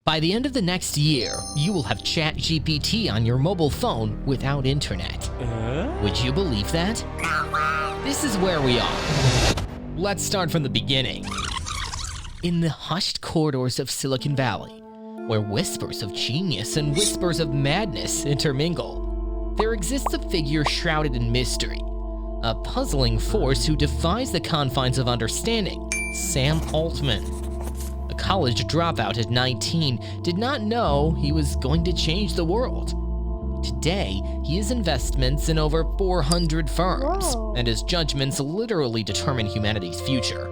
By the end of the next year, you will have ChatGPT on your mobile phone without internet. Would you believe that? This is where we are. Let's start from the beginning. In the hushed corridors of Silicon Valley, where whispers of genius and whispers of madness intermingle, there exists a figure shrouded in mystery, a puzzling force who defies the confines of understanding, Sam Altman. A college dropout at 19 did not know he was going to change the world. Today, he has investments in over 400 firms, and his judgments literally determine humanity's future.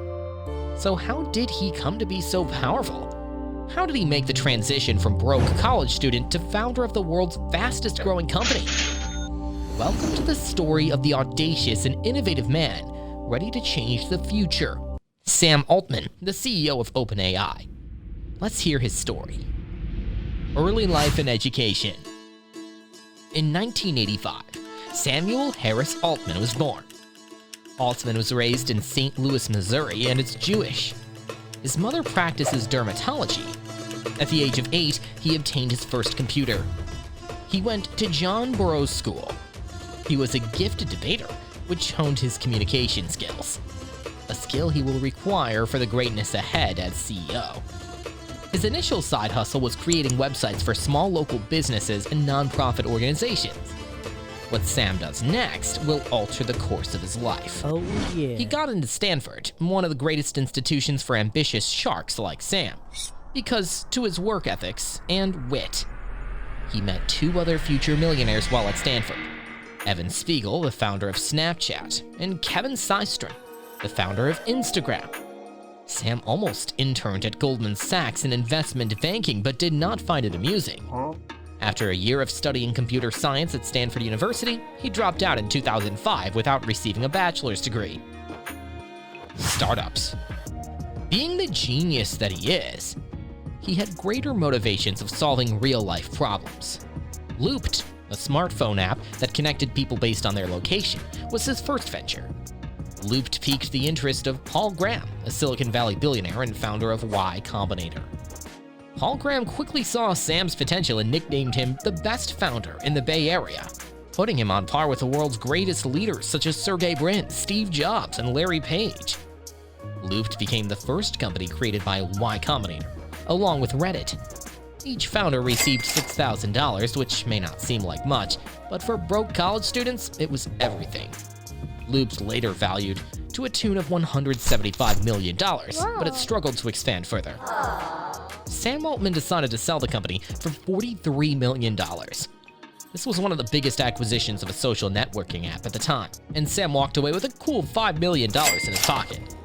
So how did he come to be so powerful? How did he make the transition from broke college student to founder of the world's fastest growing company? Welcome to the story of the audacious and innovative man ready to change the future, Sam Altman, the CEO of OpenAI. Let's hear his story. Early life and education. In 1985, Samuel Harris Altman was born. Altman was raised in St. Louis, Missouri, and is Jewish. His mother practices dermatology. At the age of 8, he obtained his first computer. He went to John Burroughs School. He was a gifted debater, which honed his communication skills, a skill he will require for the greatness ahead as CEO. His initial side hustle was creating websites for small local businesses and nonprofit organizations. What Sam does next will alter the course of his life. Oh yeah. He got into Stanford, one of the greatest institutions for ambitious sharks like Sam, because to his work ethics and wit. He met two other future millionaires while at Stanford: Evan Spiegel, the founder of Snapchat, and Kevin Systrom, the founder of Instagram. Sam almost interned at Goldman Sachs in investment banking, but did not find it amusing. After a year of studying computer science at Stanford University, he dropped out in 2005 without receiving a bachelor's degree. Startups. Being the genius that he is, he had greater motivations of solving real-life problems. Loopt, a smartphone app that connected people based on their location, was his first venture. Loopt piqued the interest of Paul Graham, a Silicon Valley billionaire and founder of Y Combinator. Paul Graham quickly saw Sam's potential and nicknamed him the best founder in the Bay Area, putting him on par with the world's greatest leaders such as Sergey Brin, Steve Jobs, and Larry Page. Loopt became the first company created by Y Combinator, along with Reddit. Each founder received $6,000, which may not seem like much, but for broke college students, it was everything. Loopt later valued to a tune of $175 million, but it struggled to expand further. Sam Altman decided to sell the company for $43 million. This was one of the biggest acquisitions of a social networking app at the time, and Sam walked away with a cool $5 million in his pocket.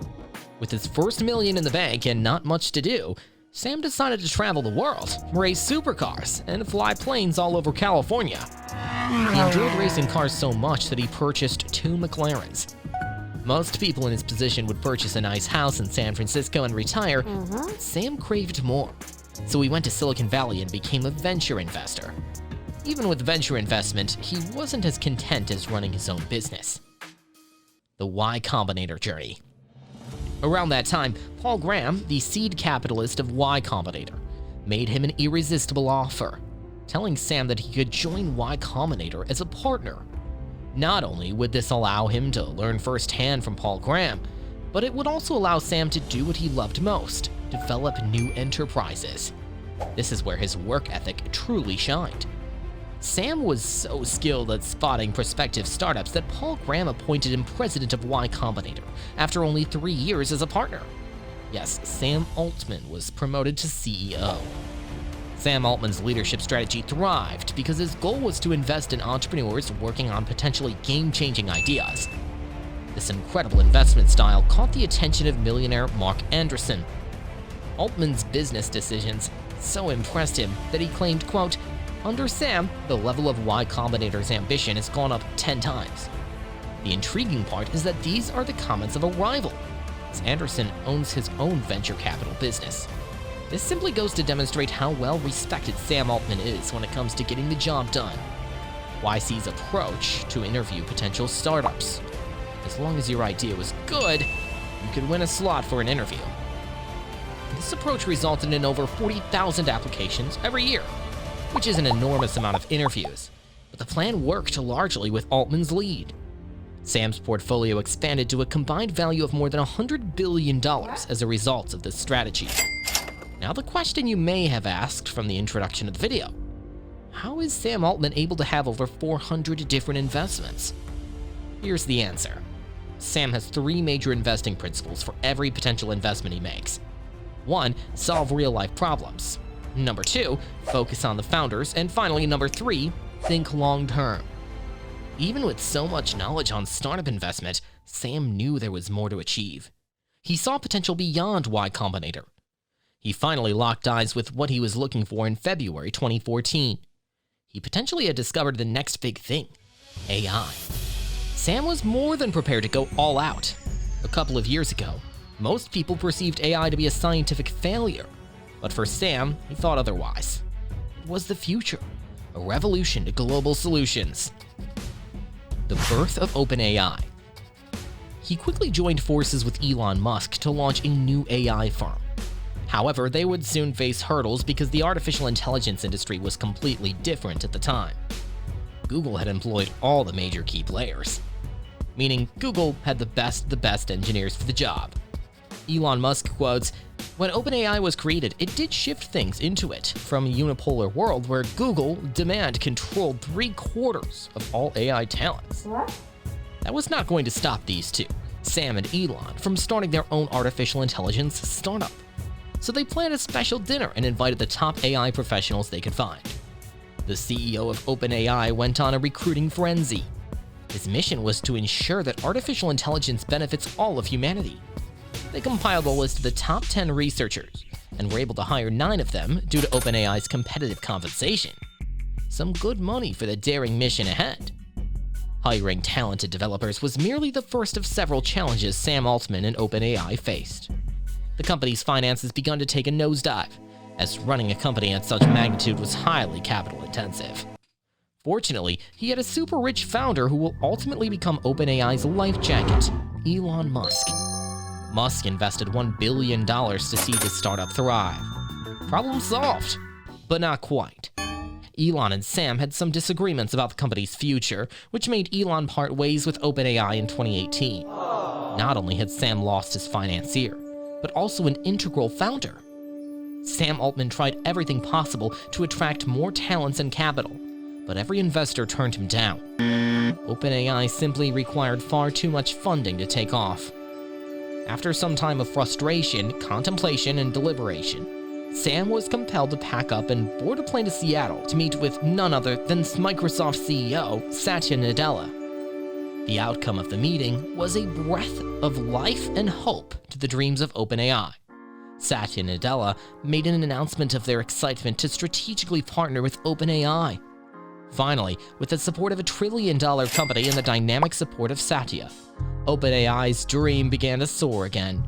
With his first million in the bank and not much to do, Sam decided to travel the world, race supercars, and fly planes all over California. He enjoyed racing cars so much that he purchased 2 McLarens. Most people in his position would purchase a nice house in San Francisco and retire, but Sam craved more. So he went to Silicon Valley and became a venture investor. Even with venture investment, he wasn't as content as running his own business. The Y Combinator journey. Around that time, Paul Graham, the seed capitalist of Y Combinator, made him an irresistible offer, telling Sam that he could join Y Combinator as a partner. Not only would this allow him to learn firsthand from Paul Graham, but it would also allow Sam to do what he loved most: develop new enterprises. This is where his work ethic truly shined. Sam was so skilled at spotting prospective startups that Paul Graham appointed him president of Y Combinator after only 3 years as a partner. Yes, Sam Altman was promoted to CEO. Sam Altman's leadership strategy thrived because his goal was to invest in entrepreneurs working on potentially game-changing ideas. This incredible investment style caught the attention of millionaire Mark Andreessen. Altman's business decisions so impressed him that he claimed, quote, "Under Sam, the level of Y Combinator's ambition has gone up 10 times. The intriguing part is that these are the comments of a rival, as Andreessen owns his own venture capital business. This simply goes to demonstrate how well respected Sam Altman is when it comes to getting the job done. YC's approach to interview potential startups. As long as your idea was good, you could win a slot for an interview. This approach resulted in over 40,000 applications every year, which is an enormous amount of interviews. But the plan worked largely with Altman's lead. Sam's portfolio expanded to a combined value of more than $100 billion as a result of this strategy. Now the question you may have asked from the introduction of the video: how is Sam Altman able to have over 400 different investments? Here's the answer. Sam has 3 major investing principles for every potential investment he makes. 1. Solve real-life problems. Number 2. Focus on the founders. And finally, number 3. Think long-term. Even with so much knowledge on startup investment, Sam knew there was more to achieve. He saw potential beyond Y Combinator. He finally locked eyes with what he was looking for in February 2014. He potentially had discovered the next big thing: AI. Sam was more than prepared to go all out. A couple of years ago, most people perceived AI to be a scientific failure. But for Sam, he thought otherwise. It was the future, a revolution to global solutions. The birth of OpenAI. He quickly joined forces with Elon Musk to launch a new AI firm. However, they would soon face hurdles because the artificial intelligence industry was completely different at the time. Google had employed all the major key players, meaning Google had the best engineers for the job. Elon Musk quotes, "When OpenAI was created, it did shift things into it from a unipolar world where Google demand controlled 3/4 of all AI talents." That was not going to stop these two, Sam and Elon, from starting their own artificial intelligence startup. So they planned a special dinner and invited the top AI professionals they could find. The CEO of OpenAI went on a recruiting frenzy. His mission was to ensure that artificial intelligence benefits all of humanity. They compiled a list of the top 10 researchers and were able to hire 9 of them due to OpenAI's competitive compensation. Some good money for the daring mission ahead. Hiring talented developers was merely the first of several challenges Sam Altman and OpenAI faced. The company's finances began to take a nosedive, as running a company at such magnitude was highly capital-intensive. Fortunately, he had a super-rich founder who will ultimately become OpenAI's life jacket, Elon Musk. Musk invested $1 billion to see the startup thrive. Problem solved, but not quite. Elon and Sam had some disagreements about the company's future, which made Elon part ways with OpenAI in 2018. Not only had Sam lost his financier, but also an integral founder. Sam Altman tried everything possible to attract more talents and capital, but every investor turned him down. OpenAI simply required far too much funding to take off. After some time of frustration, contemplation, and deliberation, Sam was compelled to pack up and board a plane to Seattle to meet with none other than Microsoft CEO Satya Nadella. The outcome of the meeting was a breath of life and hope to the dreams of OpenAI. Satya Nadella made an announcement of their excitement to strategically partner with OpenAI. Finally, with the support of a $1 trillion company and the dynamic support of Satya, OpenAI's dream began to soar again.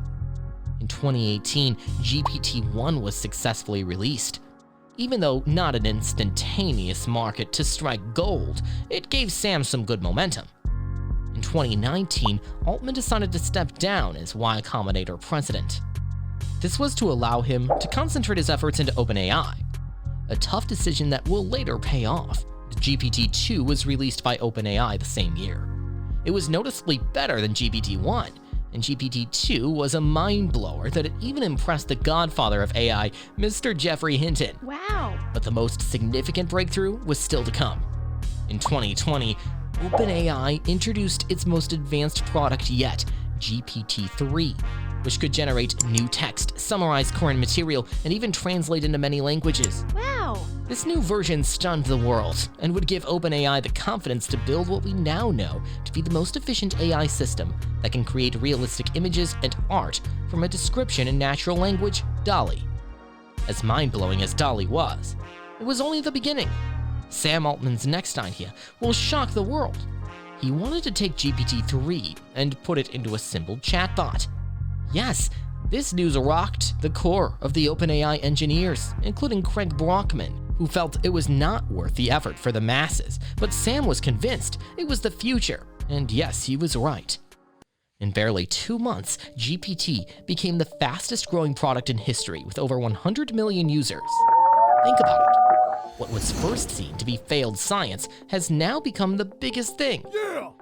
In 2018, GPT-5 was successfully released. Even though not an instantaneous market to strike gold, it gave Sam some good momentum. In 2019, Altman decided to step down as Y Combinator president. This was to allow him to concentrate his efforts into OpenAI, a tough decision that will later pay off. GPT-2 was released by OpenAI the same year. It was noticeably better than GPT-1, and GPT-2 was a mind-blower that had even impressed the godfather of AI, Mr. Geoffrey Hinton. Wow! But the most significant breakthrough was still to come. In 2020, OpenAI introduced its most advanced product yet, GPT-3, which could generate new text, summarize current material, and even translate into many languages. Wow! This new version stunned the world and would give OpenAI the confidence to build what we now know to be the most efficient AI system that can create realistic images and art from a description in natural language, DALL-E. As mind-blowing as DALL-E was, it was only the beginning. Sam Altman's next idea will shock the world. He wanted to take GPT-3 and put it into a simple chatbot. Yes, this news rocked the core of the OpenAI engineers, including Craig Brockman, who felt it was not worth the effort for the masses, but Sam was convinced it was the future, and yes, he was right. In barely 2 months, GPT became the fastest growing product in history with over 100 million users. Think about it. What was first seen to be failed science has now become the biggest thing.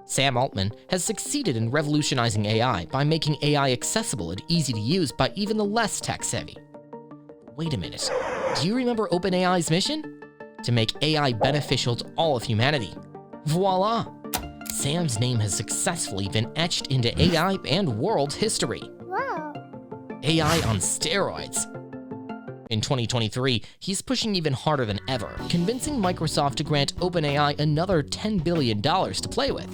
Sam Altman has succeeded in revolutionizing AI by making AI accessible and easy to use by even the less tech-savvy. Wait a minute, do you remember OpenAI's mission? To make AI beneficial to all of humanity. Voila! Sam's name has successfully been etched into AI and world history. Wow. AI on steroids. In 2023, he's pushing even harder than ever, convincing Microsoft to grant OpenAI another $10 billion to play with,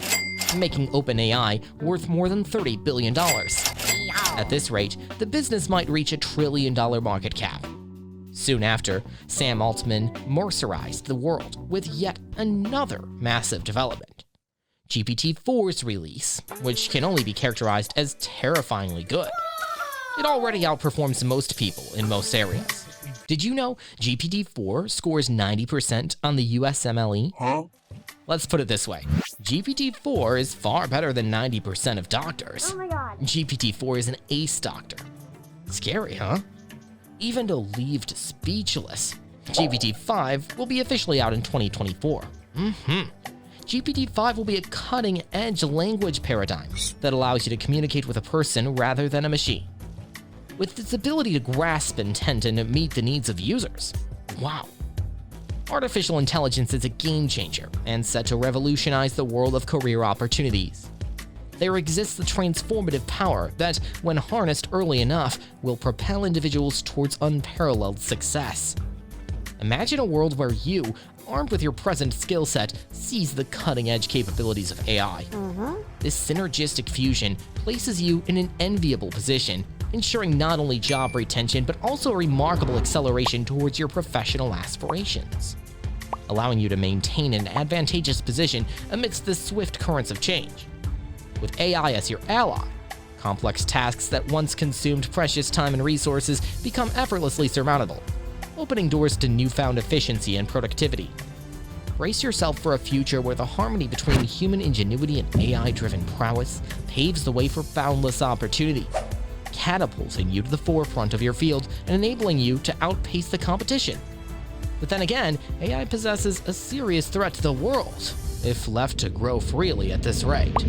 making OpenAI worth more than $30 billion. At this rate, the business might reach $1 trillion market cap. Soon after, Sam Altman Mercerized the world with yet another massive development. GPT-4's release, which can only be characterized as terrifyingly good. It already outperforms most people in most areas. Did you know GPT-4 scores 90% on the USMLE? Huh? Let's put it this way. GPT-4 is far better than 90% of doctors. Oh my god. GPT-4 is an ace doctor. Scary, huh? Even relieved speechless. GPT-5 will be officially out in 2024. GPT-5 will be a cutting-edge language paradigm that allows you to communicate with a person rather than a machine, with its ability to grasp intent and meet the needs of users. Wow. Artificial intelligence is a game changer and set to revolutionize the world of career opportunities. There exists the transformative power that, when harnessed early enough, will propel individuals towards unparalleled success. Imagine a world where you, armed with your present skill set, seize the cutting-edge capabilities of AI. This synergistic fusion places you in an enviable position, ensuring not only job retention but also a remarkable acceleration towards your professional aspirations, allowing you to maintain an advantageous position amidst the swift currents of change. With AI as your ally, complex tasks that once consumed precious time and resources become effortlessly surmountable, opening doors to newfound efficiency and productivity. Brace yourself for a future where the harmony between human ingenuity and AI-driven prowess paves the way for boundless opportunity, catapulting you to the forefront of your field and enabling you to outpace the competition. But then again, AI possesses a serious threat to the world if left to grow freely at this rate.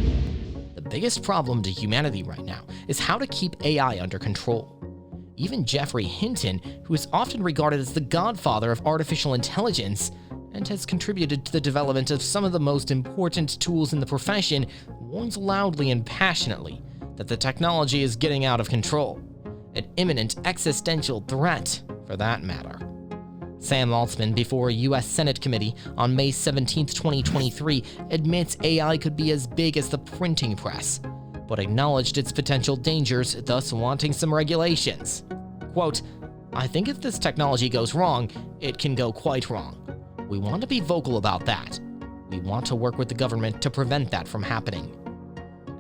The biggest problem to humanity right now is how to keep AI under control. Even Geoffrey Hinton, who is often regarded as the godfather of artificial intelligence and has contributed to the development of some of the most important tools in the profession, warns loudly and passionately that the technology is getting out of control, an imminent existential threat for that matter. Sam Altman, before a US Senate committee on May 17, 2023, admits AI could be as big as the printing press, but acknowledged its potential dangers, thus wanting some regulations. Quote, "I think if this technology goes wrong, it can go quite wrong. We want to be vocal about that. We want to work with the government to prevent that from happening."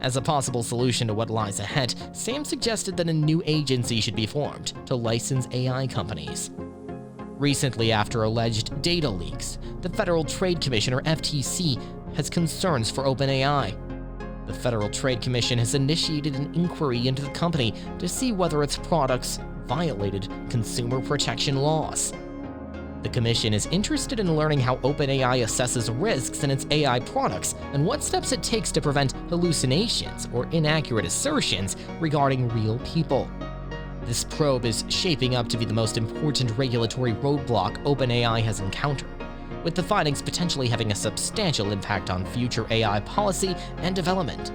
As a possible solution to what lies ahead, Sam suggested that a new agency should be formed to license AI companies. Recently, after alleged data leaks, the Federal Trade Commission, or FTC, has concerns for OpenAI. The Federal Trade Commission has initiated an inquiry into the company to see whether its products violated consumer protection laws. The commission is interested in learning how OpenAI assesses risks in its AI products and what steps it takes to prevent hallucinations or inaccurate assertions regarding real people. This probe is shaping up to be the most important regulatory roadblock OpenAI has encountered, with the findings potentially having a substantial impact on future AI policy and development.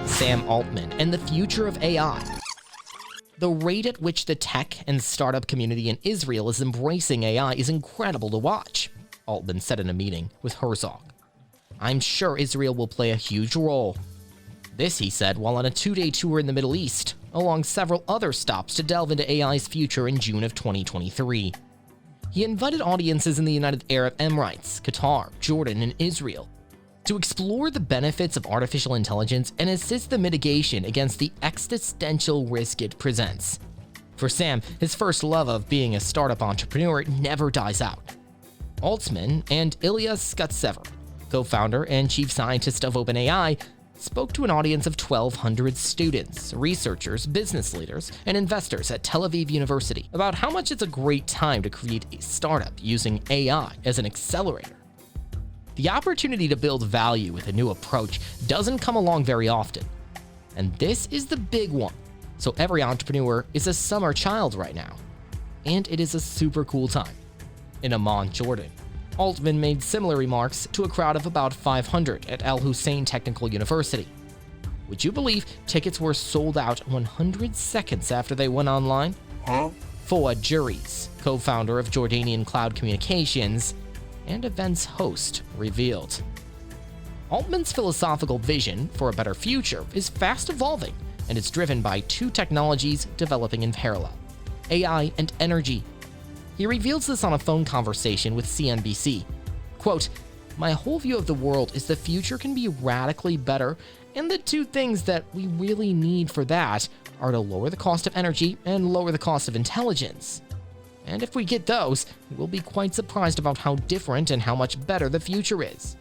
Sam Altman and the future of AI. The rate at which the tech and startup community in Israel is embracing AI is incredible to watch, Altman said in a meeting with Herzog. "I'm sure Israel will play a huge role." This, he said, while on a 2-day tour in the Middle East, along several other stops to delve into AI's future in June of 2023. He invited audiences in the United Arab Emirates, Qatar, Jordan, and Israel to explore the benefits of artificial intelligence and assist the mitigation against the existential risk it presents. For Sam, his first love of being a startup entrepreneur never dies out. Altman and Ilya Skutsever, co-founder and chief scientist of OpenAI, spoke to an audience of 1,200 students, researchers, business leaders, and investors at Tel Aviv University about how much it's a great time to create a startup using AI as an accelerator. The opportunity to build value with a new approach doesn't come along very often, and this is the big one. So every entrepreneur is a summer child right now, and it is a super cool time. In Amman, Jordan, Altman made similar remarks to a crowd of about 500 at Al Hussein Technical University. Would you believe tickets were sold out 100 seconds after they went online? Fouad Juris, co-founder of Jordanian Cloud Communications and events host, revealed. Altman's philosophical vision for a better future is fast evolving, and it's driven by two technologies developing in parallel: AI and energy. He reveals this on a phone conversation with CNBC. Quote, "My whole view of the world is the future can be radically better, and the two things that we really need for that are to lower the cost of energy and lower the cost of intelligence. And if we get those, we'll be quite surprised about how different and how much better the future is."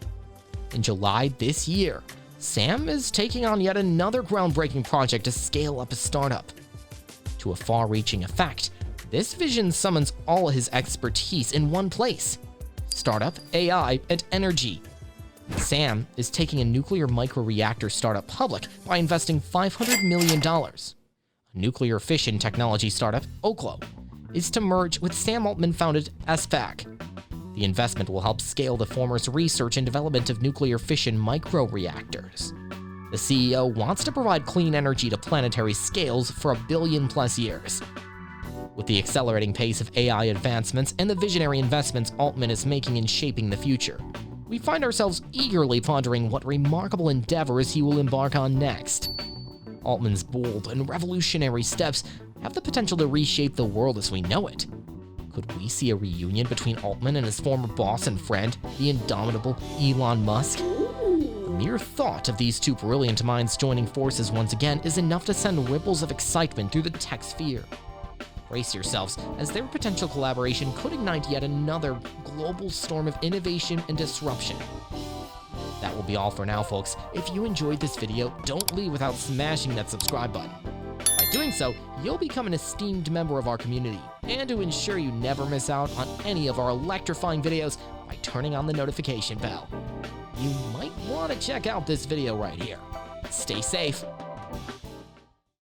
In July this year, Sam is taking on yet another groundbreaking project to scale up a startup. To a far-reaching effect, this vision summons all his expertise in one place: startup, AI, and energy. Sam is taking a nuclear microreactor startup public by investing $500 million. A nuclear fission technology startup, Oklo, is to merge with Sam Altman-founded SVAC. The investment will help scale the former's research and development of nuclear fission microreactors. The CEO wants to provide clean energy to planetary scales for 1 billion+ years. With the accelerating pace of AI advancements and the visionary investments Altman is making in shaping the future, we find ourselves eagerly pondering what remarkable endeavors he will embark on next. Altman's bold and revolutionary steps have the potential to reshape the world as we know it. Could we see a reunion between Altman and his former boss and friend, the indomitable Elon Musk? The mere thought of these two brilliant minds joining forces once again is enough to send ripples of excitement through the tech sphere. Brace yourselves, as their potential collaboration could ignite yet another global storm of innovation and disruption. That will be all for now, folks. If you enjoyed this video, don't leave without smashing that subscribe button. By doing so, you'll become an esteemed member of our community, and to ensure you never miss out on any of our electrifying videos by turning on the notification bell. You might want to check out this video right here. Stay safe.